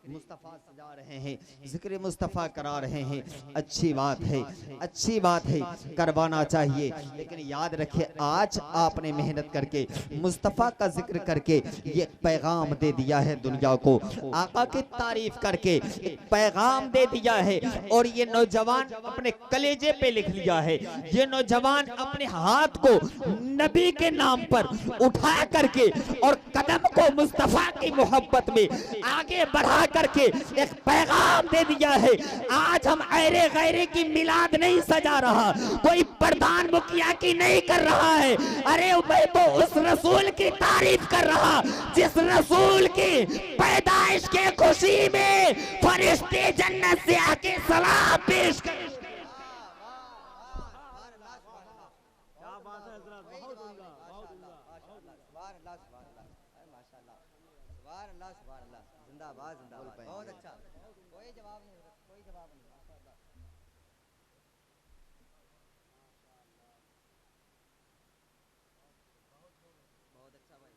मुस्तफ़ा सजा रहे हैं, जिक्र मुस्तफ़ा करा रहे हैं। अच्छी बात है, अच्छी बात है, करवाना चाहिए। लेकिन याद रखिए, आज आपने मेहनत करके मुस्तफ़ा का जिक्र करके ये पैगाम दे दिया है दुनिया को, आका की तारीफ करके एक पैगाम दे दिया है। और ये नौजवान अपने कलेजे पे लिख लिया है, ये नौजवान अपने हाथ को नबी के नाम पर उठा करके और कदम को मुस्तफ़ा की मोहब्बत में आगे बढ़ा करके एक पैगाम दे दिया है। आज हम ऐरे गैरे की मिलाद नहीं सजा रहा, कोई प्रधान मुखिया की नहीं कर रहा है। अरे मैं तो उस रसूल की तारीफ कर रहा जिस रसूल की पैदाइश के खुशी में फरिश्ते जन्नत से आके सलाम पेश कर। बहुत अच्छा, कोई जवाब नहीं, कोई जवाब नहीं। बहुत अच्छा भाई,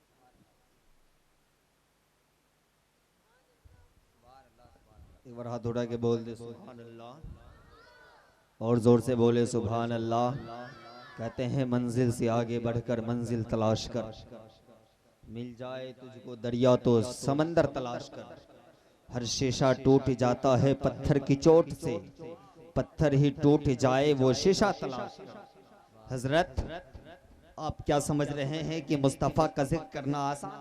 एक बार हाथ उठा के बोल दे सुभान अल्लाह, और जोर से बोले सुभान अल्लाह। कहते हैं मंजिल से आगे बढ़कर मंजिल तलाश कर, मिल जाए तुझको दरिया तो समंदर तलाश कर। हर शीशा टूट जाता है पत्थर की चोट से, पत्थर ही टूट जाए वो शीशा तलाश कर। हजरत, आप क्या समझ रहे हैं कि मुस्तफ़ा का जिक्र करना आसान?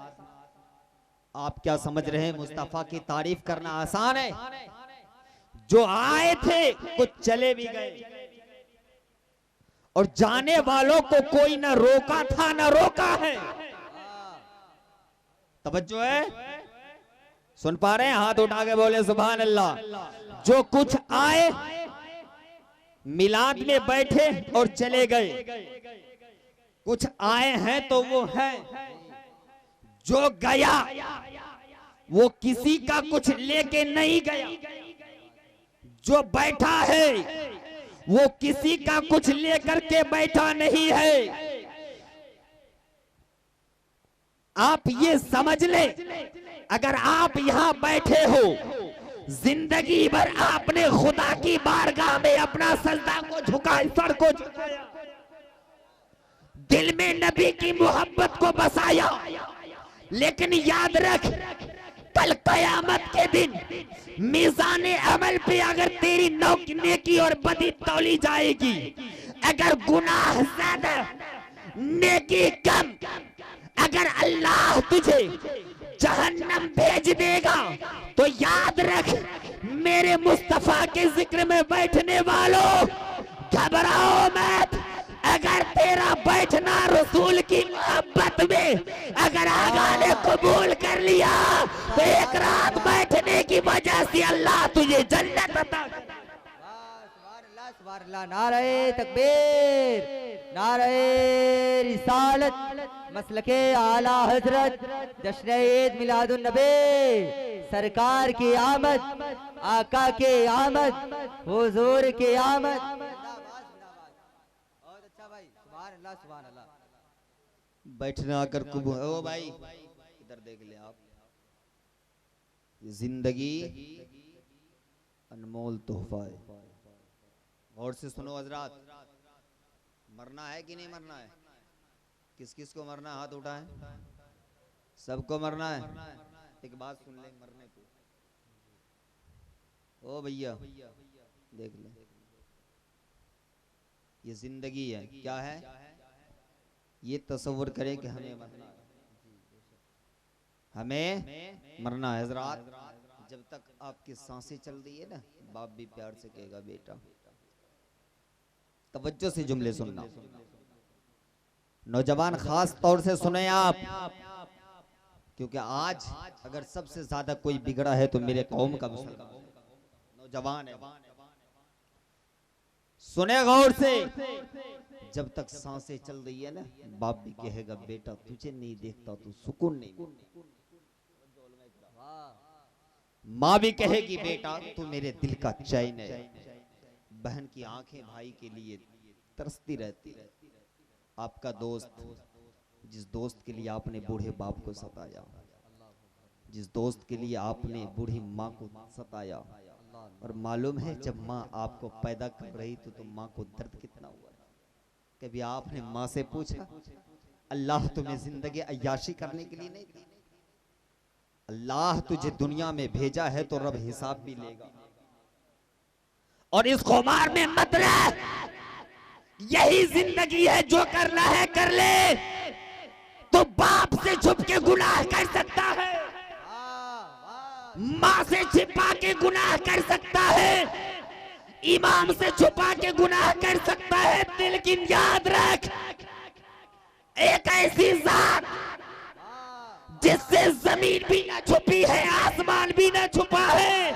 आप क्या समझ रहे हैं मुस्तफ़ा की तारीफ करना आसान है? जो आए थे कुछ चले भी गए, और जाने वालों को कोई ना रोका था ना रोका है। तवज्जो है, सुन पा रहे हैं? हाथ उठा के बोले सुभान अल्लाह। जो कुछ आए मिलाद में बैठे और चले गए, कुछ आए हैं तो वो है, जो गया वो किसी का कुछ लेके नहीं गया, जो बैठा है वो किसी का कुछ लेकर के बैठा नहीं है। आप ये समझ ले, अगर आप यहां बैठे हो, जिंदगी भर आपने खुदा की बारगाह में अपना सजदा को झुका, सर को झुकाया, दिल में नबी की मोहब्बत को बसाया, लेकिन याद रख कल कयामत के दिन मीज़ाने अमल पे अगर तेरी नेकी और बदी तौली जाएगी, अगर गुनाह ज्यादा नेकी कम, अगर अल्लाह तुझे जहन्नम भेज देगा, तो याद रख मेरे मुस्तफा के जिक्र में बैठने वालों, घबराओ मत। अगर तेरा बैठना रसूल की मोहब्बत में अगर आगा ने कबूल कर लिया, तो एक रात बैठने की वजह से अल्लाह तुझे जन्नत अता करेगा। नारे तकबीर, नारे रिसालत, मसलके आला हजरत, जश्न ईद मिलादुन नबी, सरकार की आमद, आका की आमद, हुजूर की आमद। बहुत अच्छा भाई, सुभान अल्लाह, सुभान अल्लाह। बैठना अगर कबूल, ओ भाई इधर देख ले आप, जिंदगी अनमोल तोहफा है। गौर से सुनो हजरात, मरना है कि नहीं मरना है? किस किस को मरना है? हाथ उठाएं। सबको मरना है? एक बात सुन ले, मरने को, ओ भैया देख ले, ये जिंदगी है, क्या है? ये तसव्वुर करें कि हमें मरना है, हमें मरना है। हजरात, जब तक आपकी सांसें चल रही है ना, बाप भी प्यार से कहेगा बेटा। तवज्जो से जुमले सुनना, नौजवान खास तौर से सुने आप, क्योंकि आज अगर सबसे ज्यादा कोई बिगड़ा है तो मेरे कौम का नौजवान है। सुने गौर से, जब तक सांसें चल रही है ना, बाप भी कहेगा बेटा तुझे नहीं देखता तो सुकून नहीं। माँ भी कहेगी बेटा तू मेरे दिल का चैन है। बहन की आंखें भाई के लिए तरसती रहती है। आपका दोस्त, जिस दोस्त के लिए आपने बूढ़े बाप को सताया, जिस दोस्त के लिए आपने बूढ़ी माँ को सताया, और मालूम है जब माँ आपको पैदा कर रही तो माँ को दर्द कितना हुआ। कभी आपने माँ से पूछा अल्लाह तुम्हें जिंदगी अय्याशी करने के लिए नहीं दी, अल्लाह तुझे दुनिया में भेजा है तो रब हिसाब भी लेगा। और इस खुमार में मत रह, यही जिंदगी है, जो करना है कर ले। तो बाप से छुप के गुनाह कर सकता है, माँ से छिपा के गुनाह कर सकता है, इमाम से छुपा के गुनाह कर सकता है। लेकिन याद रख, एक ऐसी जात जिससे जमीन भी ना छुपी है, आसमान भी ना छुपा है,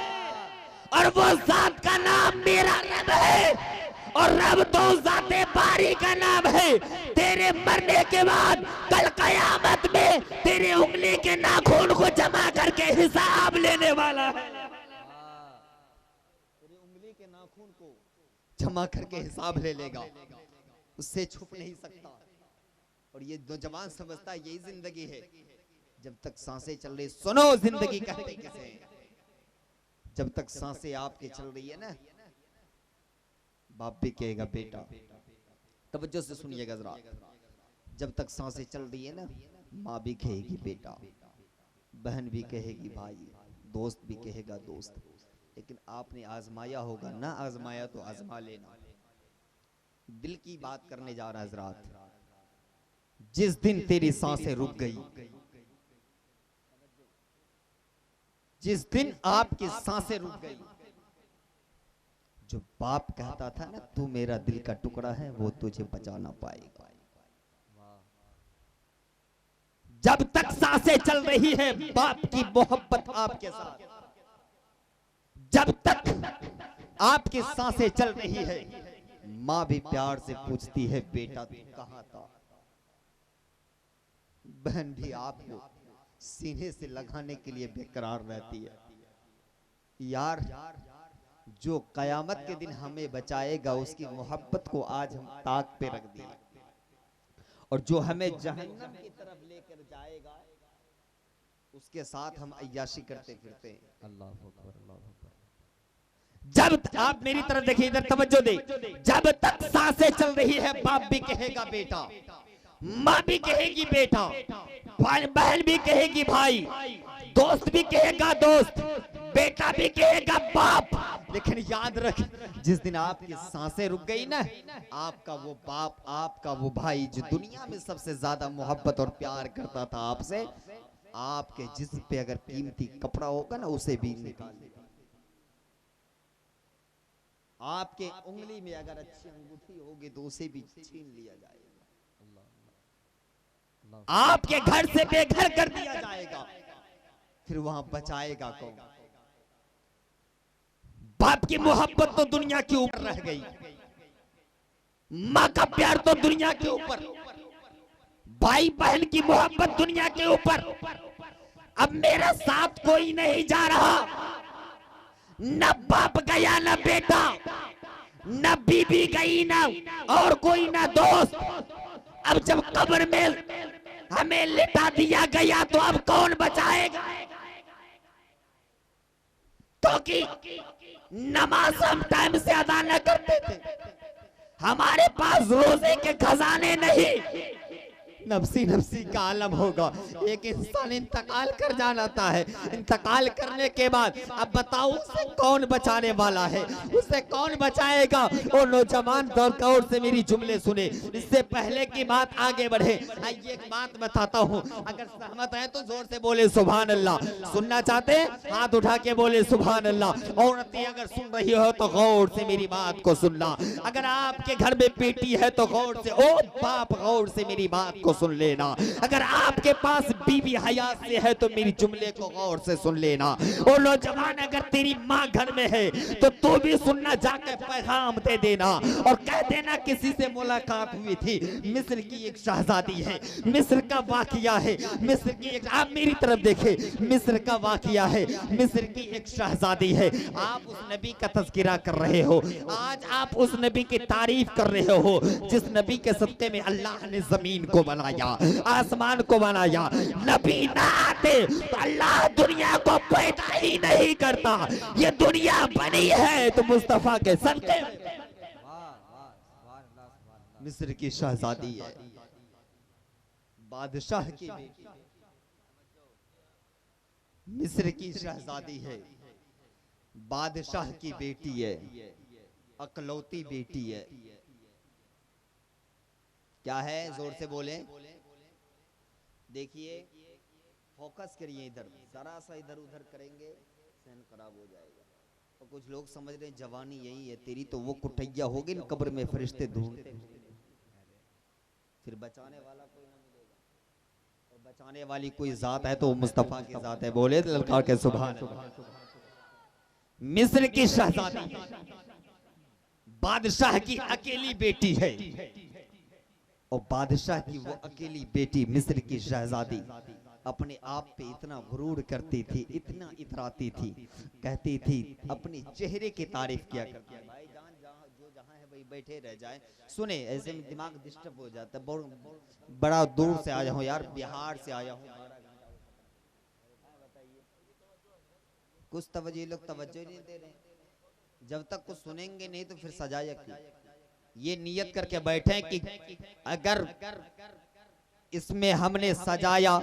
और वो जात का नाम मेरा रब है। और रब तो जाते बारी का नाम है। तेरे मरने के बाद कल कयामत में तेरे उंगली के नाखून को जमा करके हिसाब लेने वाला है। तेरे उंगली के नाखून को जमा करके हिसाब ले लेगा, उससे छुप नहीं सकता। और ये नौजवान समझता है यही जिंदगी है। जब तक सांसें चल रही, सुनो जिंदगी कहते किसे, जब तक सांसें आपके चल रही है ना, बाप भी कहेगा बेटा, तवज्जो से सुनिएगा जरा, जब तक सांसें चल रही है ना, माँ भी कहेगी बेटा, बहन भी कहेगी भाई, दोस्त भी कहेगा दोस्त। लेकिन आपने आजमाया होगा ना, आजमाया तो आजमा लेना। दिल की बात करने जा रहा है हजरात, जिस दिन तेरी सांसें रुक गई, जिस दिन आपकी सांसें रुक गई, जो बाप कहता था ना तू मेरा दिल का टुकड़ा है, वो तुझे बचा ना पाएगा। जब तक सांसें चल रही है बाप की मोहब्बत आपके साथ, जब तक आपकी सांसें चल रही है माँ भी प्यार से पूछती है बेटा तू कहाँ था। बहन भी आपको सीने से लगाने के लिए बेकरार रहती है। यार जो कयामत के दिन हमें बचाएगा उसकी मोहब्बत को आज हम ताक पे रख दिए, और जो हमें जहन्नम की तरफ लेकर जाएगा उसके साथ हम अय्याशी करते फिरते हैं। अल्लाह अकबर, अल्लाह अकबर। जब आप मेरी तरफ देखिए, इधर तवज्जो दे, जब तक सांसें चल रही है बाप भी कहेगा बेटा, माँ भी कहेगी बेटा, बहन भी कहेगी भाई, दोस्त भी कहेगा दोस्त, बेटा भी कहेगा बाप। लेकिन याद रख, जिस दिन आपकी सांसें रुक गई ना, आपका वो बाप, आपका वो भाई जो दुनिया में सबसे ज्यादा मोहब्बत और प्यार करता था आपसे, आपके जिस्म पे अगर कीमती कपड़ा होगा ना उसे भी निकाल लेगा। आपके उंगली में अगर अच्छी अंगूठी होगी तो उसे भी छीन लिया जाएगा। आपके घर से बेघर कर दिया जाएगा, फिर वहां बचाएगा कौन? बाप की मोहब्बत तो दुनिया के ऊपर रह गई, माँ का प्यार तो दुनिया के ऊपर, भाई बहन की मोहब्बत दुनिया के ऊपर। अब मेरे साथ कोई नहीं जा रहा, न बाप गया न बेटा, न बीबी गई न और कोई न दोस्त। अब जब कब्र में हमें लिटा दिया गया तो अब कौन बचाएगा? क्योंकि नमाज हम टाइम से अदा न करते थे, हमारे पास रोजे के खजाने नहीं, नफसी नफसी का आलम होगा। एक इंसान इंतकाल कर जाता है, इंतकाल करने के बाद अब बताओ उसे कौन बचाने वाला है, उसे कौन बचाएगा? वो नौजवान गौर से मेरी जुमले सुने, इससे पहले की बात आगे बढ़े। आइए एक बात बताता हूँ, अगर सहमत है तो जोर से बोले सुभान अल्लाह, सुनना चाहते हैं हाथ उठा के बोले सुभान अल्लाह। औरतें अगर सुन रही हो तो गौर से मेरी बात को सुनना, अगर आपके घर में बेटी है तो गौर से, ओ बाप गौर से मेरी बात को सुन लेना, अगर आपके पास बीबी हयात से है तो मेरी जुमले को गौर से सुन लेना। और नौजवान अगर तेरी माँ घर में है तो तू भी सुनना, जाकर पैगाम दे देना और कह देना किसी से मुलाकात हुई थी, मिस्र की एक शहजादी है, मिस्र का वाकया है, मिस्र की एक, आप मेरी तरफ देखे, मिस्र का वाकया है, मिस्र की एक शहजादी है। आप उस नबी का तज़किरा कर रहे हो, आज आप उस नबी की तारीफ कर रहे हो जिस नबी के सदक़े में अल्लाह ने जमीन को बनाया। बनाया, आसमान को बनाया। नबी ना आते तो अल्लाह दुनिया को पैदा ही नहीं करता। ये दुनिया बनी है तो मुस्तफा के सदके। मिस्र की शहजादी है, बादशाह की बेटी, मिस्र की शहजादी है, बादशाह की बेटी है, अकलौती बेटी है। क्या है, जोर से बोले। देखिए, फोकस करिए इधर, जरा सा इधर उधर करेंगे सहन खराब हो जाएगा। और कुछ लोग समझ रहे हैं जवानी यही है तेरी, तो वो कुटैया होगी न कब्र में फरिश्ते ढूंढते, फिर बचाने वाला कोई ना मिलेगा। और बचाने वाली कोई जात है तो वो मुस्तफा की जात है। बोले ललकार के सुभान अल्लाह। मिस्र की शहजादी बादशाह की अकेली बेटी है, और बादशाह की वो अकेली बेटी मिस्र की शहजादी अपने आप पे इतना गुरूर करती थी, इतना इतराती थी, कहती थी, अपने चेहरे की तारीफ किया करती है। भाई जान जो जहां है वही बैठे रह जाए, सुने ऐसे में दिमाग डिस्टर्ब हो जाता है। बड़ा दूर से आया हूँ यार, बिहार से आया हूँ, कुछ तवज्जो, लोग तवज्जो नहीं दे रहे। जब तक कुछ सुनेंगे नहीं तो फिर सजाया क्यों। ये नियत करके बैठे कि अगर इसमें हमने सजाया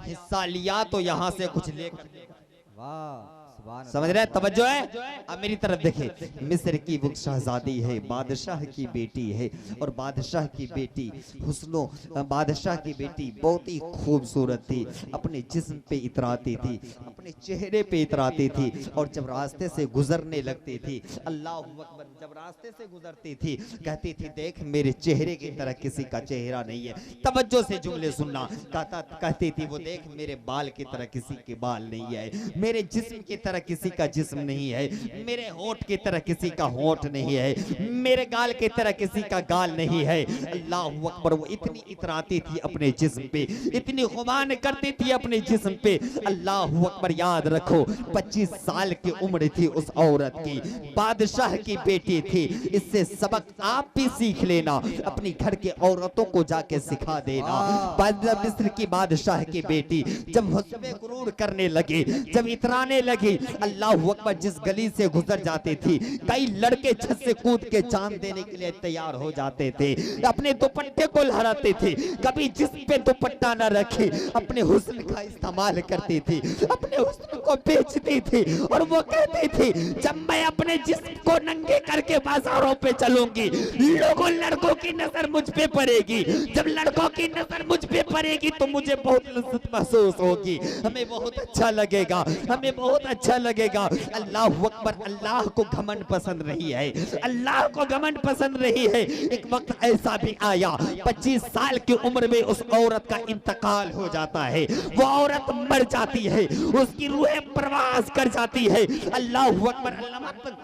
हिस्सा लिया तो यहां से कुछ लेकर। वाह, समझ रहे, तवज्जो है। अब मेरी तरफ देखे, मिस्र की वो शहजादी है, बादशाह की बेटी है, और बादशाह की बेटी हुस्नो, बादशाह की बेटी बहुत ही खूबसूरत थी, अपने जिस्म पे इतराती थी, अपने चेहरे पे इतराती थी। और जब रास्ते से गुजरने लगती थी, अल्लाह अकबर, जब रास्ते से गुजरती थी कहती थी, देख मेरे चेहरे की तरह किसी का चेहरा नहीं है। तवज्जो से जुमले सुनना, कहती थी वो, देख मेरे बाल की तरह किसी के बाल नहीं है, मेरे जिस्म की तरह किसी का जिस्म नहीं है, मेरे होंठ की तरह किसी का होंठ नहीं है, मेरे गाल की तरह किसी का गाल नहीं है। अल्लाह अकबर, वो इतनी इतराती थी अपने जिस्म पे, इतनी गुमान करती थी अपने जिस्म पे। अल्लाह अकबर, याद रखो 25 साल की उम्र थी उस औरत की, बादशाह की बेटी थी। इससे सबक आप भी सीख लेना, अपनी घर के औरतों को जाके सिखा देना। मिस्र की बादशाह की बेटी जब हुस्न गुरूर करने लगे, जब इतराने लगी, अल्लाह अकबर, जिस गली से गुजर जाती थी, कई लड़के छत से कूद के जान देने के लिए तैयार हो जाते थे, अपने दुपट्टे को लहराते थे, कभी जिस्म पे दुपट्टा न रखे, अपने हुस्न का इस्तेमाल करती थी, अपने हुस्न को बेचती थी। और वो कहती थी, जब मैं अपने जिस्म को नंगे करके बाजारों पे चलूंगी, लोगों लड़कों की नजर मुझ पे पड़ेगी, जब लड़कों की नजर मुझ पे पड़ेगी तो मुझे बहुत लज्जत महसूस होगी, हमें बहुत अच्छा लगेगा, हमें बहुत अच्छा लगेगा। अल्लाह अकबर, अल्लाह को घमंड पसंद नहीं है, अल्लाह को घमंड पसंद नहीं है। एक वक्त ऐसा भी आया, 25 साल की उम्र में उस औरत का इंतकाल हो जाता है, वो औरत मर जाती है, उसकी रूह प्रवास कर जाती है। अल्लाह अकबर,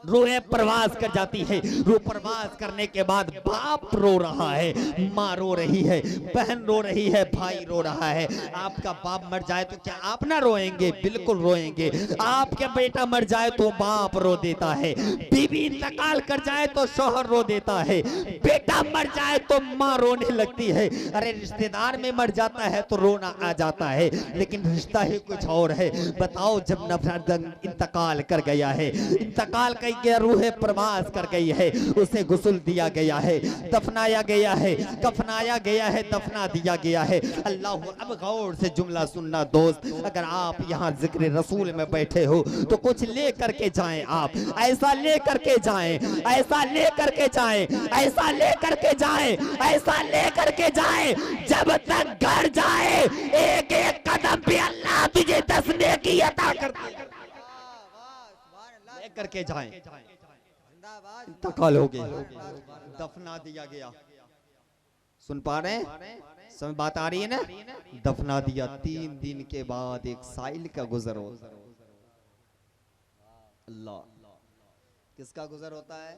रूह प्रवास कर जाती है। रूह प्रवास करने के बाद बाप रो रहा है, माँ रो रही है, बहन रो रही है, भाई रो रहा है। आपका बाप मर जाए तो क्या आप ना रोएंगे? बिल्कुल रोएंगे। आपका बेटा मर जाए तो बाप रो देता है, बीवी इंतकाल कर जाए तो शौहर रो देता है, बेटा मर जाए तो माँ रोने लगती है। अरे रिश्तेदार में मर जाता है तो रोना आ जाता है, लेकिन रिश्ता ही कुछ और है। बताओ, जब नफरत इंतकाल कर गया है, इंतकाल कर गया, रूह प्रवास कर गई है, उसे गुस्ल दिया गया है, दफनाया गया है, कफनाया गया है, दफना दिया गया है। अल्लाह, अब गौर से जुमला सुनना दोस्त, अगर आप यहाँ जिक्र रसूल में बैठे हो तो कुछ ले करके जाएं, आप ऐसा ले करके जाएं, ऐसा ले करके जाएं, ऐसा ले करके जाएं, ऐसा ले करके जाएं, जब तक घर जाए एक एक कदम पे अल्लाह तुझे 10 नेकी अता करता है। करके जाएं, इंतकाल हो गया, दफना दिया गया। सुन पा रहे हैं? समझ बात आ रही है ना? दफना दिया। 3 दिन के बाद एक साइल का गुजर होता है। अल्लाह, किसका गुजर होता है?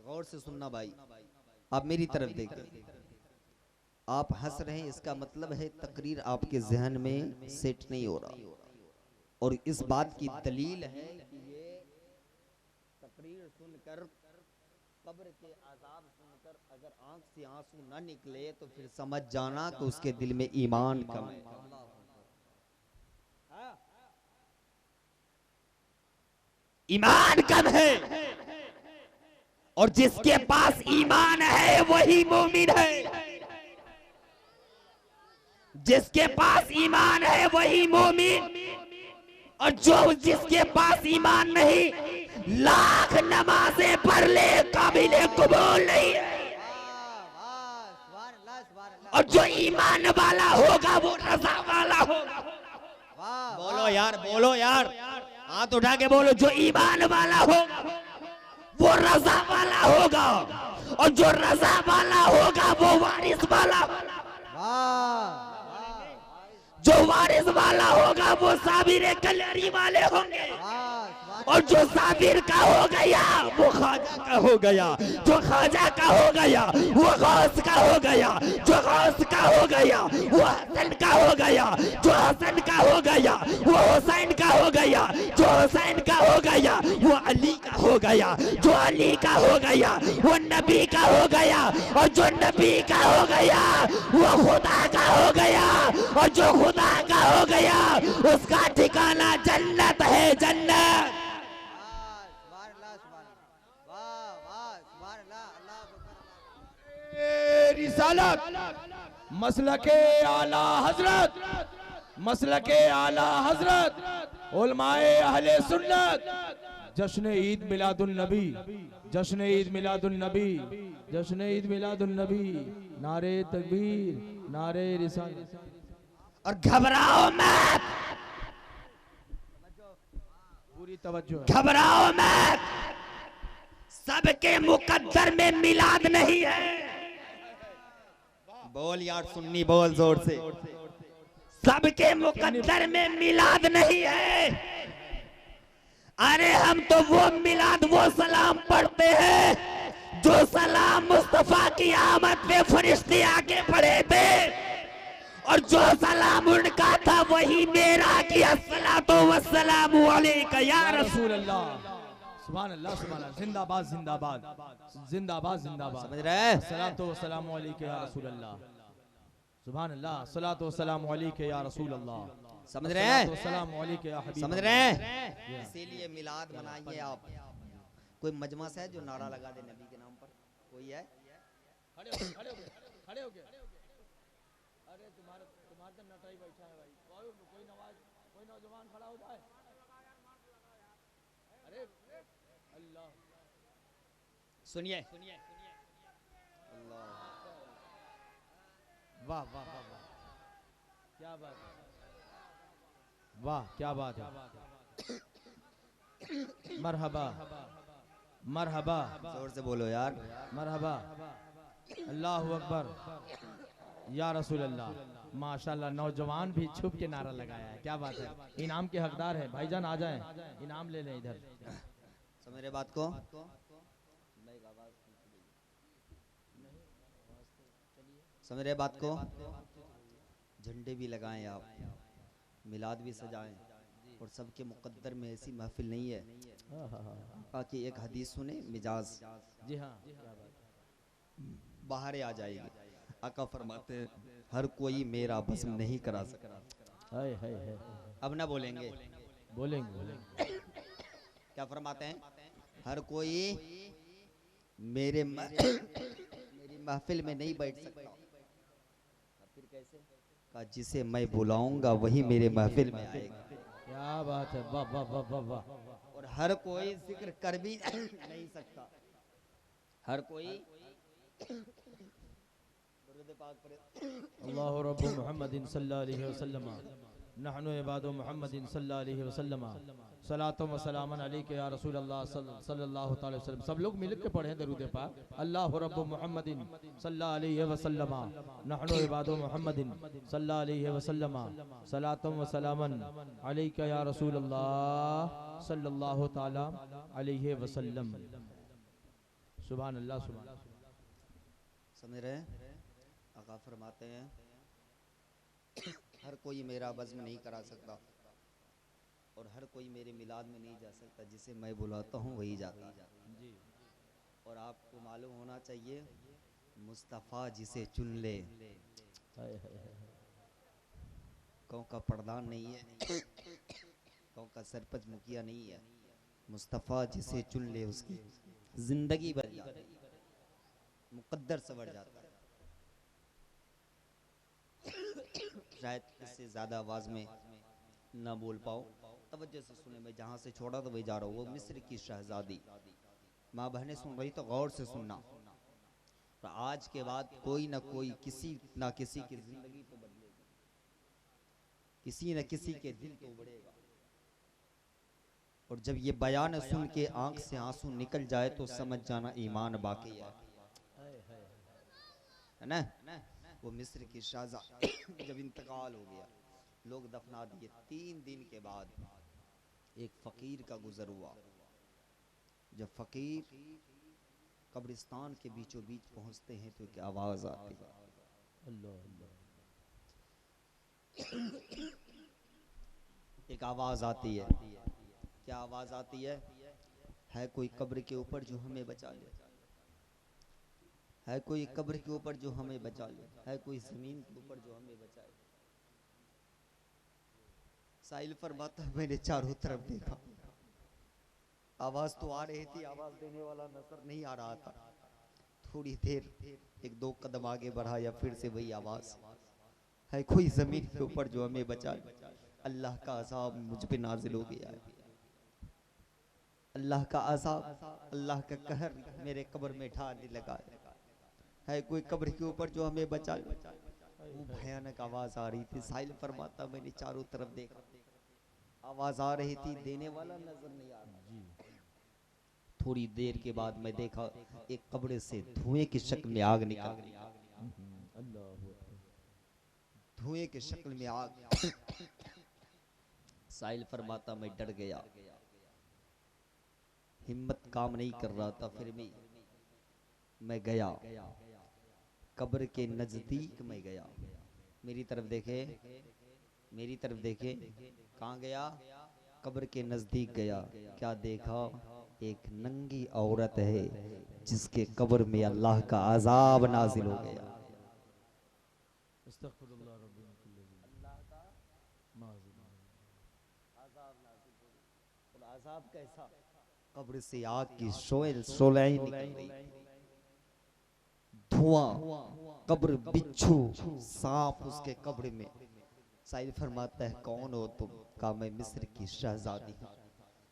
गौर से सुनना भाई, आप मेरी तरफ देखिए। आप हंस रहे हैं, इसका मतलब है तकरीर आपके जहन में सेट नहीं हो रहा, और इस बात की दलील है कि ये तकरीर सुनकर, कब्र के आजाब सुनकर अगर आंख से आंसू न निकले तो फिर समझ जाना कि उसके दिल में ईमान कम है। ईमान कम है, और जिसके पास ईमान है वही मोमिन है। जिसके पास ईमान है वही मोमिन, और जो जिसके पास ईमान नहीं, लाख नमाजें पढ़ ले, काबिले कबूल नहीं है। और जो ईमान वाला होगा वो रजा वाला होगा। बोलो यार, बोलो यार, हाथ उठा के बोलो। जो ईमान वाला होगा वो रजा वाला होगा, और जो रजा वाला होगा वो वारिस वाला। जो वारिस वाला होगा वो साबिर कलरी वाले होंगे, और जो साबिर का हो गया वो ख्वाजा का हो गया, जो ख्वाजा का हो गया वो गौस का हो गया, जो गौस का हो गया वो हसन का हो गया, जो हसन का हो गया वो हुसैन का हो गया, जो हुसैन का हो गया वो अली का हो गया, जो अली का हो गया वो नबी का हो गया, और जो नबी का हो गया वो खुदा का हो गया, और जो खुदा का हो गया उसका ठिकाना जन्नत है, जन्नत। रिसालत मसलके आला हजरत, मसलके आला हजरत उलमाए अहले सुन्नत। जश्न ईद मिलादुन नबी, जश्न ईद मिलादुन नबी, जश्न ईद मिलादुन नबी। नारे तकबीर, नारे रिसालत। और घबराओ मत, पूरी तवज्जो, घबराओ मत, सबके मुकद्दर में मिलाद नहीं है। बोल यार सुन्नी, बोल जोर से। सबके मुकद्दर में मिलाद नहीं है। अरे हम तो वो मिलाद, वो सलाम पढ़ते हैं जो सलाम मुस्तफा की आमद पे फरिश्ते आके पढ़े थे, और जो सलाम उनका था वही मेरा कि अस्सलातु वस्सलामु अलैका या रसूल अल्लाह। सुभान अल्लाह, सुभान अल्लाह। जिंदाबाद, जिंदाबाद, जिंदाबाद, जिंदाबाद। समझ रहे? सलातो वस्सलामु अलैका या रसूल अल्लाह। सुभान अल्लाह। सलातो वस्सलामु अलैका या रसूल अल्लाह। समझ रहे हैं? वस्सलामु अलैका या हबीब। समझ रहे हैं? इसीलिए मिलाद मनाइए आप। कोई मजमस है जो नारा लगा दे नबी के नाम पर? कोई है? खड़े हो, खड़े हो, खड़े हो गए। अरे तुम्हारे तो नटाई बैठा है भाई। कोई नवाज, कोई नौजवान खड़ा हो जाए। अरे अल्लाह, सुनिए। वाह वाह वाह वाह, क्या बात है, वाह क्या बात है। मरहबा, मरहबा, जोर से बोलो यार। मरहबा। अल्लाहु अकबर या रसूल अल्लाह। माशाल्लाह, नौजवान भी छुप के नारा लगाया है। क्या बात है। इनाम के हकदार है भाईजान, आ जाएं, इनाम ले लें इधर। समझ रहे बात को? समझ रहे बात को? झंडे भी लगाएं आप, मिलाद भी सजाएं, और सबके मुकद्दर में ऐसी महफिल नहीं है। बाकी एक हदीस सुने, मिजाज जी हाँ, बाहर आ जाएगी। आका फरमाते हैं हर कोई मेरा बज़्म नहीं करा सकता। हाय हाय हाय। अब ना बोलेंगे, बोलेंगे, बोलेंगे। क्या फरमाते हैं? हर कोई मेरी महफिल में नहीं बैठ सकता। फिर कैसे? कहा जिसे मैं बुलाऊंगा वही मेरे महफिल में आएगा। क्या बात है, वाह वाह वाह वाह वाह। और हर कोई जिक्र कर भी नहीं सकता। हर कोई अल्लाहु रब्बु मुहम्मदिन सल्लल्लाहु अलैहि वसल्लम, नहनु इबादु मुहम्मदिन सल्लल्लाहु अलैहि वसल्लम, सलातो व सलामन अलैका या रसूल अल्लाह सल्लल्लाहु अलैहि वसल्लम। सब लोग मिल के पढ़ें दरूद पाक। अल्लाहु रब्बु मुहम्मदिन सल्लल्लाहु अलैहि वसल्लम, नहनु इबादु मुहम्मदिन सल्लल्लाहु अलैहि वसल्लम, सलातो व सलामन अलैका या रसूल अल्लाह सल्लल्लाहु ताला अलैहि वसल्लम। सुभान अल्लाह, सुभान। समझ रहे? आका फरमाते हैं हर कोई मेरा बज़्म नहीं करा सकता, और हर कोई मेरे मिलाद में नहीं जा सकता। जिसे मैं बुलाता हूँ वही जाता है। और आपको मालूम होना चाहिए मुस्तफ़ा जिसे चुन ले, हाय हाय हाय। कौन का प्रधान नहीं है, कौन का सरपंच मुखिया नहीं है, मुस्तफ़ा जिसे चुन ले उसकी जिंदगी बन जाती है, मुकद्दर सवर जाता है। शायद इससे ज्यादा आवाज में ना बोल पाओ, तवज्जो से सुने। मैं जहां से छोड़ा तो वही जा रहा हूँ। वो मिस्र की शहजादी, माँ बहनें सुन रही तो गौर से सुनना। तो आज के बाद कोई ना कोई किसी ना किसी की जिंदगी तो बदलेगी, किसी न किसी के दिल तो उबड़ेगा। और जब ये बयान सुन के आंख से आंसू निकल जाए तो समझ जाना ईमान बाकी है, है ना। वो मिस्र की शहजादी जब इंतकाल हो गया, लोग दफना दिए। 3 दिन के बाद एक फकीर का गुजर हुआ। जब फकीर कब्रिस्तान के बीचों बीच पहुंचते हैं तो एक आवाज आती है, अल्लाह अल्लाह। एक आवाज आती है। क्या आवाज आती है कोई कब्र के ऊपर जो हमें बचा ले, है कोई कब्र के ऊपर जो हमें बचा ले, है कोई जमीन के ऊपर जो हमें बचाए। साहिल फरमाता मैंने चारों तरफ देखा, आवाज तो आ रही थी, आवाज देने वाला नजर नहीं आ रहा था। थोड़ी देर 1-2 कदम आगे बढ़ा या फिर से वही आवाज, है कोई जमीन के ऊपर जो हमें बचा ले। अल्लाह का अज़ाब मुझ पे नाजिल हो गया है, अल्लाह का अज़ाब, अल्लाह का कहर मेरे कब्र में ढाने लगा है कोई कब्र के ऊपर जो हमें बचा ले। वो भयानक आवाज आ रही थी। साहिल फरमाता मैंने चारों तरफ देखा, आवाज आ रही थी, देने वाला नजर नहीं आ रहा। थोड़ी देर के बाद मैं देखा एक कब्र से धुएं की शक्ल में आग निकल रही, धुएं की शक्ल में आग। साहिल फरमाता मैं डर गया, हिम्मत काम नहीं कर रहा था, फिर भी मैं गया, कब्र के नजदीक में गया। मेरी तरफ देखे, मेरी तरफ देखे, कहाँ गया? कब्र के नजदीक गया। क्या देखा? एक नंगी औरत है जिसके कब्र में अल्लाह का अजाब नाजिल हो गया। अस्तगफिरुल्लाह रब्बी मिन कुल्ली ज़िन। अल्लाह का अजाब नाजिल हो गया। और अजाब कैसा? कब्र से आग की शोलें निकल रही, धुआं, कब्र, बिच्छू, सांप उसके कब्र में। साहिल फरमाता है कौन हो तुम? कहा मैं मिस्र की शहजादी हूं,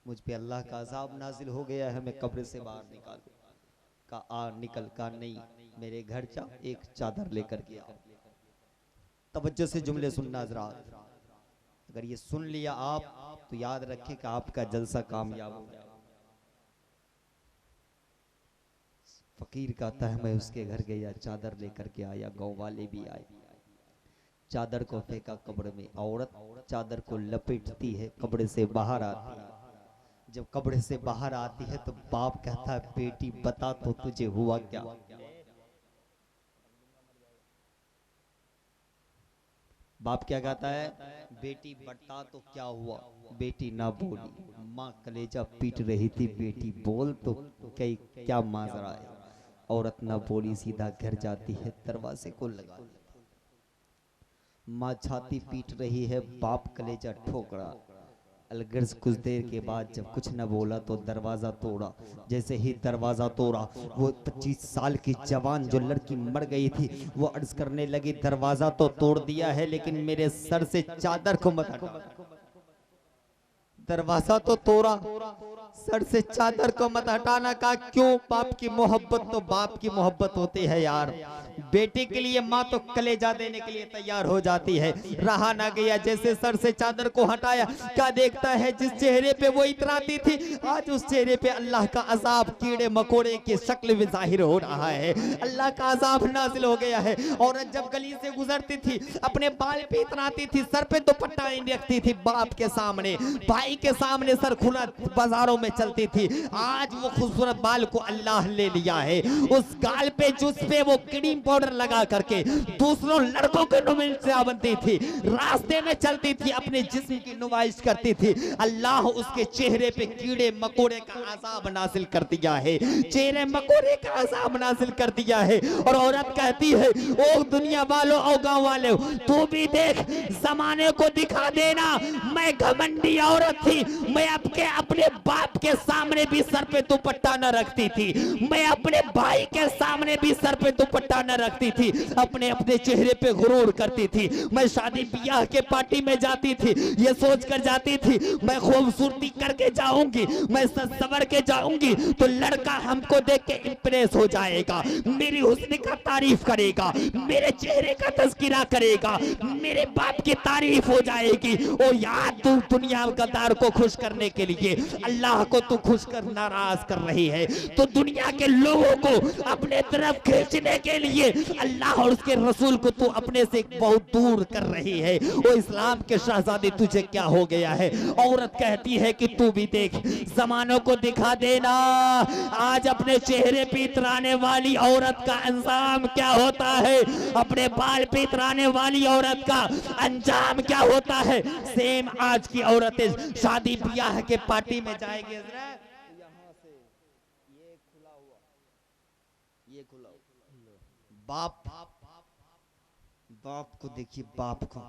मुझ पे अल्लाह का अजाब नाजिल हो गया है, मैं कब्र से बाहर निकाल। का आ निकल का नहीं, मेरे घर जा, एक चादर लेकर के आओ। तवज्जो से जुमले सुनना हज़रात, अगर ये सुन लिया आप तो याद रखें कि आपका जलसा कामयाब हो गया। फकीर का तह मैं उसके घर गया, चादर लेकर के आया, गांव वाले भी आए, चादर को फेंका कब्र में। औरत चादर को लपेटती है, कब्र से बाहर आती है। जब कब्र से बाहर आती है तो बाप कहता है बेटी बता तो तुझे हुआ क्या? बाप क्या कहता है? बेटी बता तो क्या हुआ? बेटी ना बोली, माँ कलेजा पीट रही थी, बेटी बोल तो क्या माजरा है? औरत ना बोली, सीधा घर जाती है, दरवाजे को लगा लेती। माँ छाती पीट रही है, बाप कलेजा ठोक रहा। अलगर्ज कुछ देर के बाद जब कुछ न बोला तो दरवाजा तोड़ा। जैसे ही दरवाजा तोड़ा, वो 25 साल की जवान जो लड़की मर गई थी वो अर्ज करने लगी दरवाजा तो तोड़ दिया है लेकिन मेरे सर से चादर को मत हटा। दरवाजा तो तोड़ा, सर से चादर को मत हटाना का क्यों? बाप की मोहब्बत तो बाप की मोहब्बत होती है यार। बेटे के लिए माँ तो कलेजा देने के लिए तैयार हो जाती है। रहा ना गया, जैसे सर से चादर को हटाया, क्या देखता है जिस चेहरे पे वो इतराती थी आज उस चेहरे पे अल्लाह का अजाब कीड़े मकोड़े की शक्ल में जाहिर हो रहा है। अल्लाह का अजाब नाजिल हो गया है। औरत जब गली से गुजरती थी अपने बाल पे इतराती थी, सर पे दुपट्टा नहीं रखती थी, बाप के सामने भाई के सामने सर खुला बाजारों में चलती थी। आज वो खूबसूरत बाल को अल्लाह ले लिया है, उस गाल पे जिस पे वो कीड़ी पाउडर लगा करके दूसरों लड़कों के नुमाइश से बनती थी, रास्ते में चलती थी, अपने जिस्म की नुमाइश करती थी। अल्लाह उसके चेहरे पे कीड़े मकोड़े का अज़ाब नाज़िल कर दिया है, चेहरे मकोड़े का अज़ाब नाज़िल कर दिया है। और औरत कहती है, ओ दुनिया वालों और गांव वालों, तू भी देख, जमाने को दिखा देना मैं घमंडी औरत थी, मैं अपने बाप के सामने भी सर पे दुपट्टा न रखती थी, मैं अपने भाई के सामने भी सर पे दुपट्टा न रखती थी, अपने चेहरे पे गुरूर करती थी। मैं शादी ब्याह के पार्टी में जाती थी, ये सोच कर जाती थी मैं खूबसूरती करके जाऊंगी, मैं सवर के जाऊंगी तो लड़का हमको देख के इंप्रेस हो जाएगा, मेरी हुस्न का तारीफ करेगा, मेरे चेहरे का तज़किरा करेगा, मेरे बाप की तारीफ हो जाएगी। ओ यार, तू दुनिया गद्दार को खुश करने के लिए अल्लाह को तू खुश कर नाराज कर रही है, तो दुनिया के लोगों को अपने तरफ खींचने के लिए अल्लाह और उसके रसूल को तू अपने से बहुत दूर कर रही है। ओ इस्लाम के शहजादे, तुझे क्या हो गया है? औरत कहती है कि तू भी देख, जमानों को दिखा देना आज अपने चेहरे पे इतराने वाली औरत का अंजाम क्या होता है, अपने बाल पे इतराने वाली औरत का अंजाम क्या होता है। सेम आज की औरतें शादी ब्याह के पार्टी में जाएंगे, यहाँ से ये खुला हुआ, ये खुला हुआ, बाप को देखिए, बाप को,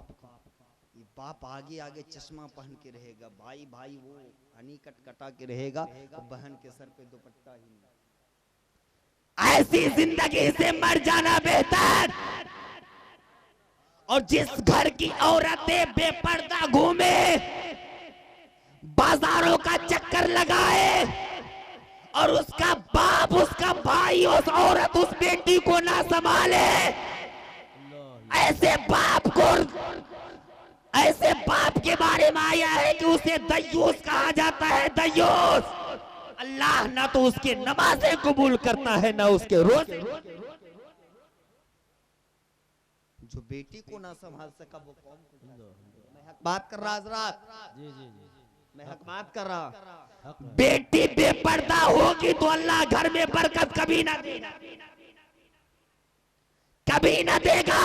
ये बाप आगे आगे चश्मा पहन के रहेगा, भाई भाई वो हनी कटा के रहेगा, बहन के सर पे दुपट्टा ही नहीं। ऐसी जिंदगी से मर जाना बेहतर। और जिस घर की औरतें बेपर्दा घूमे, बाजारों का चक्कर लगाए, और उसका बाप, उसका भाई, उस औरत, उस बेटी को ना संभाले, ऐसे बाप के बारे में आया है कि उसे दय्यूस कहा जाता है, दय्यूस। अल्लाह ना तो उसके नमाजें कबूल करता है, ना उसके रोजे। जो बेटी को ना संभाल सका वो कौम को। मैं हक बात कर रहा हजरात, जी जी जी, मैं हक बात कर रहा। बेटी बेपर्दा होगी तो अल्लाह घर में बरकत कभी ना देगा, कभी ना देगा।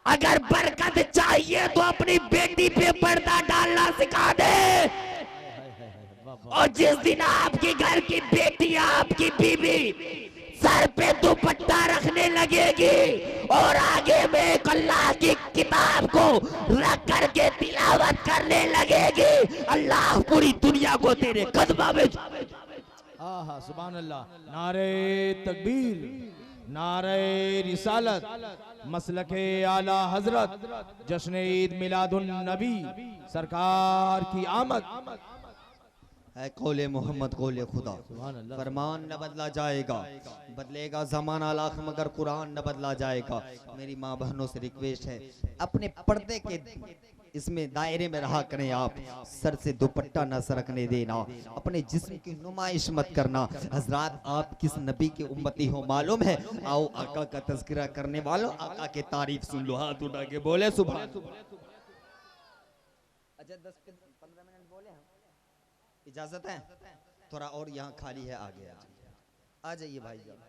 अगर बरकत चाहिए तो अपनी बेटी पे पर्दा डालना सिखा दे। और जिस दिन आपके घर की बेटी, आपकी बीवी सर पे दुपट्टा रखने लगेगी और आगे में एक अल्लाह की किताब को रख करके तिलावत करने लगेगी, अल्लाह पूरी दुनिया को तेरे कदमा में। आहा सुभान अल्लाह। नारे तकबीर, नारे रिसालत, मसलके आला हजरत, जश्न ईद मिलादुन नबी, सरकार की आमद है कौले मोहम्मद कौले खुदा। फरमान न बदला जाएगा, बदलेगा जमाना लाख मगर कुरान न बदला जाएगा। मेरी माँ बहनों से रिक्वेस्ट है, अपने पर्दे के इसमें दायरे में रहा करें आप, सर से दुपट्टा न सरकने देना, अपने जिस्म की नुमाइश मत करना। हजरात, आप किस नबी के उम्मती हो मालूम है? आओ आका का तज़किरा करने वालों, आका के तारीफ सुन लो, हाथ उठा के बोले सुभान। अच्छा 10-15 मिनट बोले हम, इजाजत है? थोड़ा और यहाँ खाली है, आगे आ जाइए भाई जान,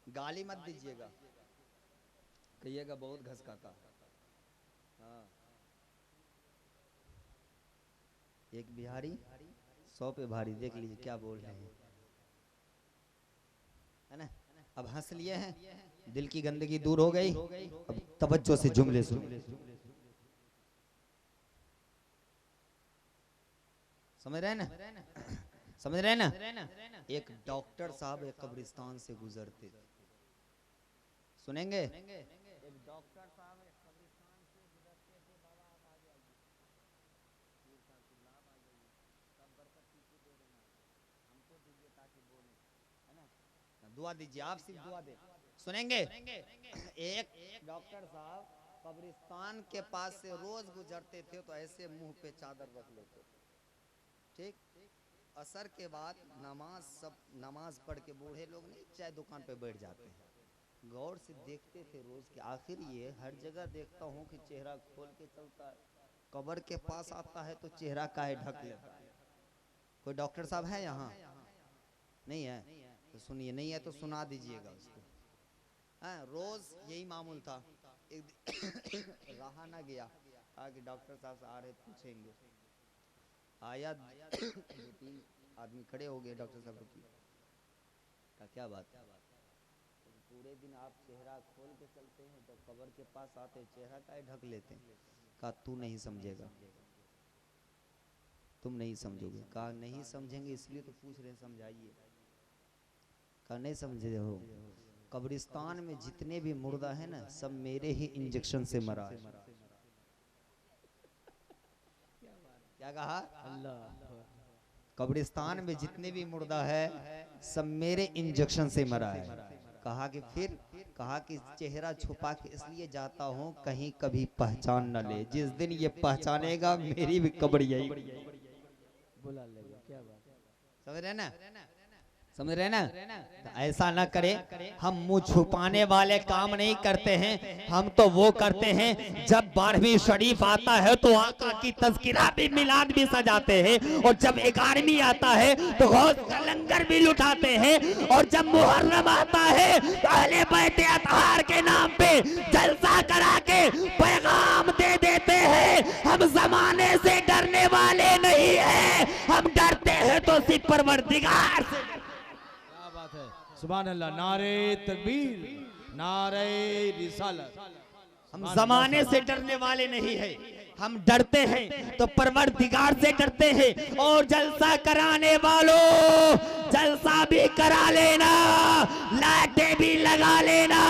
गाली मत दीजिएगा, कहिएगा बहुत घसकाता। हाँ, एक बिहारी 100 पे भारी, देख लीजिए क्या बोल रहे हैं, है ना? अब हंस लिए हैं, दिल की गंदगी दूर हो गई, अब तवज्जो से जुमले सुन। समझ रहे ना? समझ रहे ना? एक डॉक्टर साहब एक कब्रिस्तान से गुजरते थे, सुनेंगे? एक डॉक्टर साहब एक कब्रिस्तान से गुजरते थे, बाबा आप आ जाइए, पीर साहब चिल्ला आप आ जाइए, सब बरकत पीछे दे देना, हमको दीजिए ताकि बोले, है ना? दुआ दीजिए, आप सिर्फ दुआ दे। सुनेंगे? एक डॉक्टर साहब कब्रिस्तान के पास से रोज गुजरते थे, तो ऐसे मुंह पे चादर रख लेते थे, ठीक? असर के बाद नमाज, सब नमाज पढ़ के बूढ़े लोग नहीं चाय दुकान पे बैठ जाते हैं, गौर से देखते थे रोज के, आखिर ये हर जगह देखता हूँ कि चेहरा खोल के चलता है, कब्र के पास आता है तो चेहरा काहे ढक लेता है। कोई डॉक्टर साहब है यहाँ? नहीं है तो सुनिए, नहीं है तो सुना दीजिएगा उसको। हाँ, रोज यही मामूल था। एक दिन रहा ना गया, कहा कि डॉक्टर साहब आ रहे पूछेंगे। आया 2-3 आदमी खड़े हो गए, डॉक्टर साहब रुकी, कहा क्या बात है? तो पूरे दिन आप चेहरा खोल के चलते हैं, जब कब्र के पास आते चेहरा काहे ढक लेते हैं? कहा तू नहीं समझेगा, तुम नहीं समझोगे। कहा नहीं समझेंगे इसलिए तो पूछ रहे, समझाइए। कहा नहीं समझे हो, कब्रिस्तान में जितने भी मुर्दा है ना, सब मेरे ही इंजेक्शन से मरा है। क्या कहा? अल्लाह। कब्रिस्तान में जितने भी मुर्दा है सब मेरे इंजेक्शन से मरा है। कहा कि फिर? कहा कि चेहरा छुपा के इसलिए जाता हूँ कहीं कभी पहचान न ले, जिस दिन ये पहचानेगा मेरी भी कब्र यही। बुला लेगा, क्या बात है? समझ रहे ना? समझ रहे ना? तो ऐसा ना करे, हम मुंह छुपाने वाले काम नहीं करते हैं। हम तो वो करते हैं जब 12वीं शरीफ आता है तो आका की तज़किरा भी, मिलाद भी सजाते हैं, और जब 11वीं आता है तो गौस का लंगर भी लुटाते हैं, और जब मुहर्रम आता है तो अहले बैत अतहार के नाम पे जलसा करा के पैगाम दे देते हैं। हम जमाने से डरने वाले नहीं है, हम डरते हैं तो सिर्फ परवरदिगार से। सुभान अल्लाह। नारे तकबीर, नारे रिसालत। हम जमाने से डरने वाले नहीं है, हम डरते हैं तो परवरदिगार से डरते हैं। और जलसा कराने वालों, जलसा भी करा लेना, लाइटें भी लगा लेना,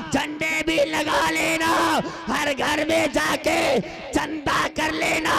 झंडे भी लगा लेना, हर घर में जाके चंदा कर लेना।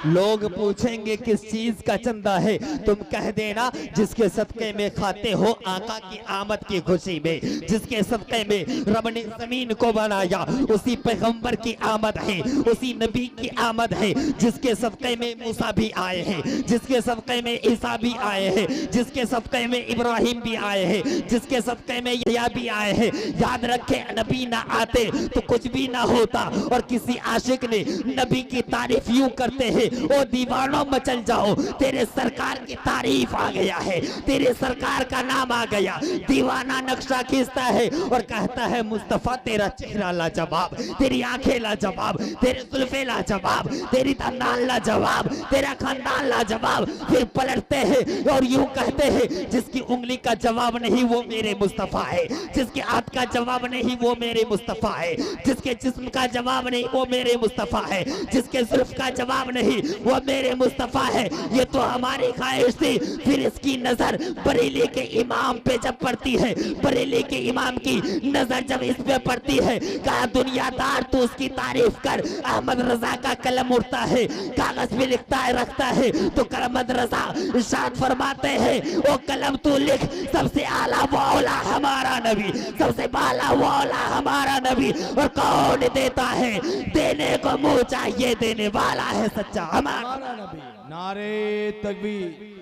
लोग पूछेंगे किस चीज का चंदा है, तुम कह देना जिसके सदके में खाते हो आका की आमद की खुशी में, जिसके सदके में रब ने जमीन को बनाया उसी पैगंबर की आमद है, उसी नबी की आमद है, जिसके सदके में मूसा भी आए हैं, जिसके सदके में ईसा भी आए हैं, जिसके सदके में इब्राहिम भी आए हैं, जिसके सदके में यहया भी आए हैं। याद रखे, नबी ना आते तो कुछ भी ना होता। और किसी आशिक ने नबी की तारीफ यूं करते हैं, ओ दीवानों मचल जाओ, तेरे सरकार की तारीफ आ गया है, तेरे सरकार का नाम आ गया। दीवाना नक्शा खींचता है और कहता है मुस्तफा तेरा चेहरा लाजवाब, तेरी आंखें लाजवाब, तेरे जुल्फे लाजवाब, तेरी दंदान लाजवाब, तेरा खानदान लाजवाब। फिर पलटते हैं और यूं कहते हैं जिसकी उंगली का जवाब नहीं वो मेरे मुस्तफा है, जिसके हाथ का जवाब नहीं वो मेरे मुस्तफा है, जिसके जिस्म का जवाब नहीं वो मेरे मुस्तफा है, जिसके जुल्फ का जवाब नहीं वो मेरे मुस्तफा है। ये तो हमारी ख्वाहिश थी। फिर इसकी नजर बरेली के इमाम पे जब पड़ती है, बरेली के इमाम की नजर जब इस पे पड़ती है, कहा दुनियादार तू उसकी तारीफ कर। अहमद रजा का कलम उठता है, कागज पे लिखता है, रखता है, तो अहमद रजा इरशाद फरमाते हैं वो कलम तू लिख, सबसे आला वाला हमारा नबी, सबसे बाला वाला हमारा नबी। और कौन देता है? देने को मुंह चाहिए, देने वाला है सच्चा हमारा नबी। नारे तकबीर।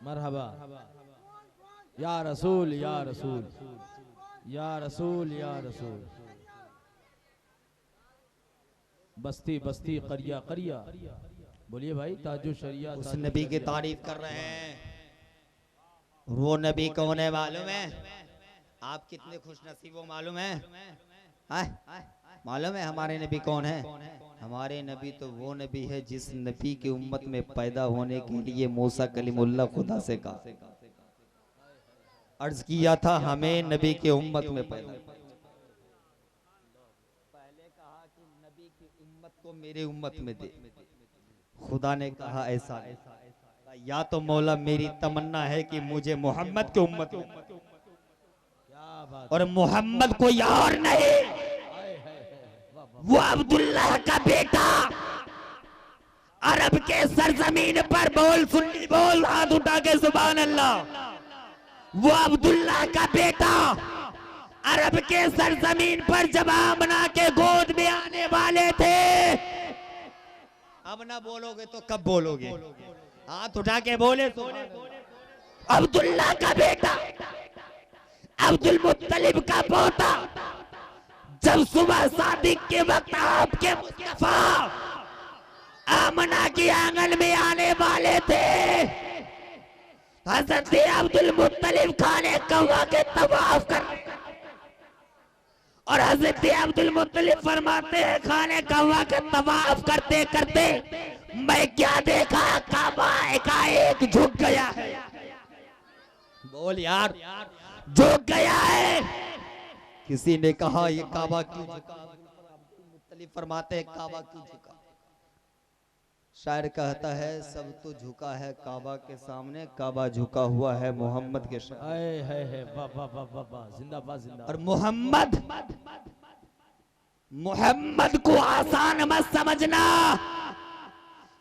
मरहबा या रसूल, या रसूल, या रसूल, या रसूल। बस्ती बस्ती करिया करिया। बोलिए भाई, ताजु शरिया। उस नबी की तारीफ कर रहे हैं। वो नबी कौन है मालूम है? आप कितने खुश नसीब हो मालूम है? मालूम है हमारे नबी कौन है? हमारे नबी तो वो नबी है जिस नबी की उम्मत में पैदा होने के लिए मूसा कलीमुल्लाह खुदा से कहा, अर्ज किया था हमें नबी के उम्मत में पैदा। पहले कहा कि नबी की उम्मत को मेरे उम्मत में दे। खुदा ने कहा ऐसा नहीं, या तो मौला मेरी तमन्ना है कि मुझे मोहम्मद की उम्मत में, और मोहम्मद कोई और नहीं, वो अब्दुल्लाह का बेटा। अरब के सरजमीन पर बोल, सुन्नी बोल, हाथ उठा के सुभान अल्लाह। वो अब्दुल्लाह का बेटा अरब के सरजमीन पर जब आमना के गोद में आने वाले थे। अब ना बोलोगे तो कब बोलोगे? हाथ उठा के बोले। अब्दुल्लाह का बेटा अब्दुल मुत्तलिब का पोता जब सुबह शादी के वक्त आपके मुस्तफा आमना के आंगन में आने वाले थे, हजरत अब्दुल मुत्तलिब खाने कौवा के तवाफ कर, और हजरत अब्दुल मुत्तलिब फरमाते हैं खाने कौवा के तवाफ करते करते मैं क्या देखा, काबा एकाएक झुक गया है। बोल यार, झुक गया है। किसी ने कहा ये काबा क्यों झुका, मुत्तलिब फरमाते हैं काबा क्यों झुका। शायर कहता है सब तो झुका है काबा के सामने, काबा झुका हुआ है मोहम्मद के सामने। है वाह वाह वाह वाह वाह, जिंदाबाद जिंदाबाद। और मोहम्मद को आसान मत समझना,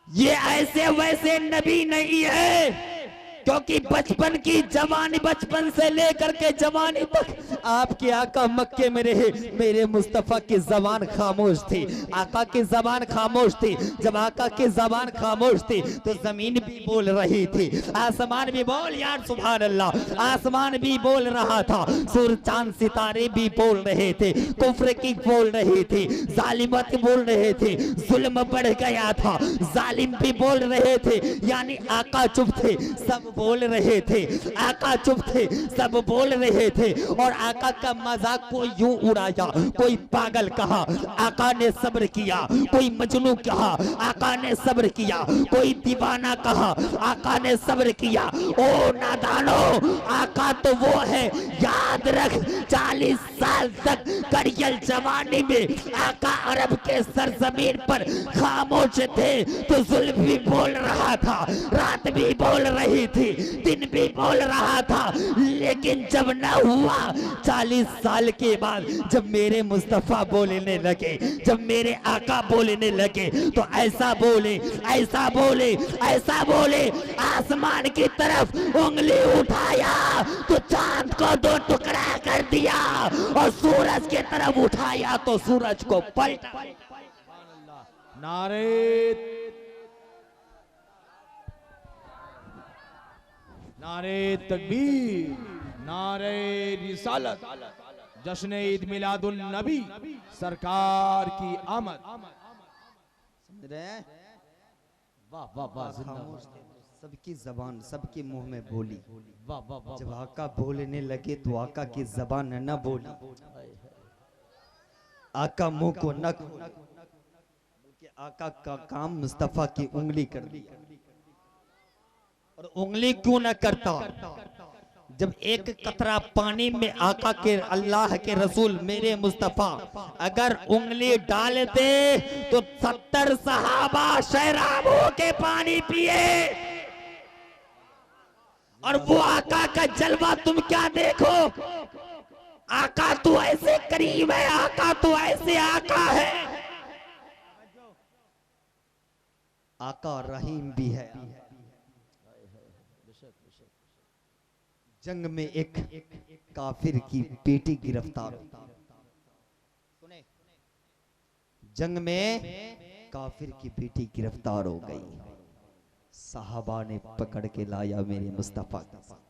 ये ऐसे वैसे नबी नहीं है, क्योंकि बचपन की जवानी, बचपन से लेकर के जवानी तक आपके आका मक्के में रहे, मेरे मुस्तफा की जबान खामोश थी, आका की जबान खामोश थी। जब आका की जबान खामोश थी तो जमीन भी बोल रही थी, आसमान भी बोल यार सुभान अल्लाह, आसमान भी बोल रहा था, सूरज चांद सितारे भी बोल रहे थे, कुफ्र की बोल रही थी, जालिमत बोल रहे थे, जुल्म बढ़ गया था, जालिम भी बोल रहे थे, यानी आका चुप थे सब बोल रहे थे, आका चुप थे सब बोल रहे थे। और आका का मजाक को यूं उड़ाया, कोई पागल कहा आका ने सब्र किया, कोई मजनू कहा आका ने सब्र किया, कोई दीवाना कहा आका ने सब्र किया। ओ नादानो, आका तो वो है, याद रख 40 साल तक करियल जवानी में आका अरब के सरजमीन पर खामोश थे, तो जुल्म भी बोल रहा था, रात भी बोल रही थी, दिन भी बोल रहा था, लेकिन जब न हुआ 40 साल के बाद जब मेरे मुस्तफा बोलने लगे, जब मेरे आका बोलने लगे, तो ऐसा बोले ऐसा बोले ऐसा बोले, आसमान की तरफ उंगली उठाया तो चांद को 2 टुकड़ा कर दिया, और सूरज की तरफ उठाया तो सूरज को पलटा। नारे नारे तकबीर, नारे रिसालत, जश्न ईद मिलादुन नबी, सरकार की आमद। समझ रहे हैं? वाह वाह वाह, खामोश थे, सबकी जबान सबके मुंह में बोली। वाह वाह वाह। जब आका बोलने लगे तो आका की जबान न बोली, आका मुंह को न खोला, बल्कि आका का काम मुस्तफा की उंगली कर दिया। और उंगली क्यों न करता, जब एक कतरा पानी में आका के, अल्लाह के रसूल मेरे मुस्तफा अगर उंगली डालते तो 70 सहाबा शराब होके पानी पिए। और वो आका का जलवा तुम क्या देखो, आका तो ऐसे करीब है, आका तो ऐसे आका है, आका रहीम भी है। जंग में एक काफिर की बेटी गिरफ्तार, सुने, जंग में काफिर की बेटी गिरफ्तार हो गई, साहबा ने पकड़ के लाया मेरे मुस्तफा के पास।